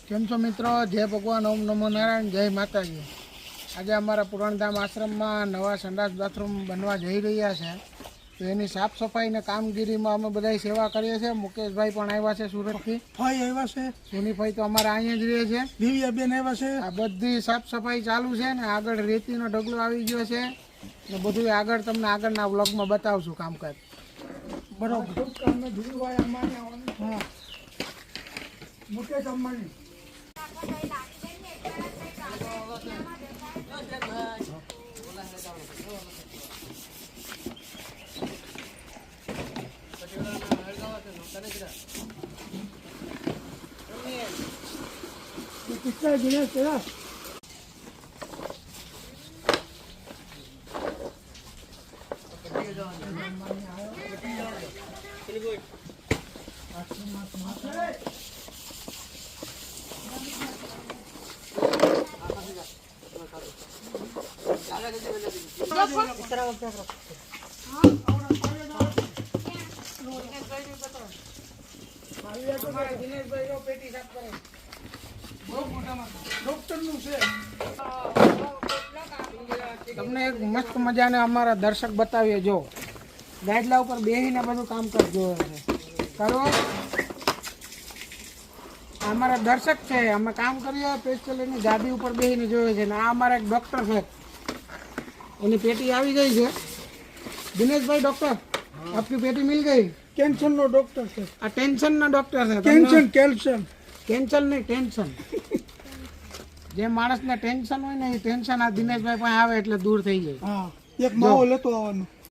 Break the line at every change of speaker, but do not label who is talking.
કેમ છો મિત્રો? જય ભગવાન, ઓમ નમો નારાયણ, જય માતાજી। આજે અમારા પુરાણધામ આશ્રમમાં નવા સંડાસ બાથરૂમ બનવા જઈ રહ્યા છે, તો એની સાફ સફાઈ ને કામગીરીમાં અમે બધા સેવા કરીએ છીએ। મુકેશભાઈ પણ આવ્યા છે સુરતથી,
ભાઈ આવ્યા છે,
સોનીભાઈ તો અમારા અહીંયા જ રહે છે,
દિવ્યાબેન આવ્યા છે।
આ બધી સાફ સફાઈ ચાલુ છે ને આગળ રેતીનો ઢગલો આવી ગયો છે ને બધું આગળ તમને આગળના વ્લોગમાં બતાવશું કામકાજ।
બરોબર। હા, મુકેશ અંબાણી। कितना दिनेश तेरा
તમને એક મસ્ત મજાને અમારા દર્શક બતાવીએ। જો ગાડલા ઉપર બેસીને બધું કામ કરજો કરો। અમારા દર્શક છે, અમે કામ કરીએ સ્પેશિયલ એની ગાડી ઉપર બેસીને જોયે છે। ને આ અમારા એક ડૉક્ટર છે, એની પેટી આવી ગઈ છે। દિનેશભાઈ ડૉક્ટર, આપની પેટી મિલ ગઈ?
कैंसर नो डॉक्टर છે,
આ ટેન્શનના ડૉક્ટર છે।
कैंसर कैल्शियम
કેન્સર નહીં, ટેન્શન। જે માણસને ટેન્શન હોય ને એ ટેન્શન આ દિનેશભાઈ પાસે આવે એટલે દૂર થઈ જાય।
હા, એક માવો લેતો આવવાનો।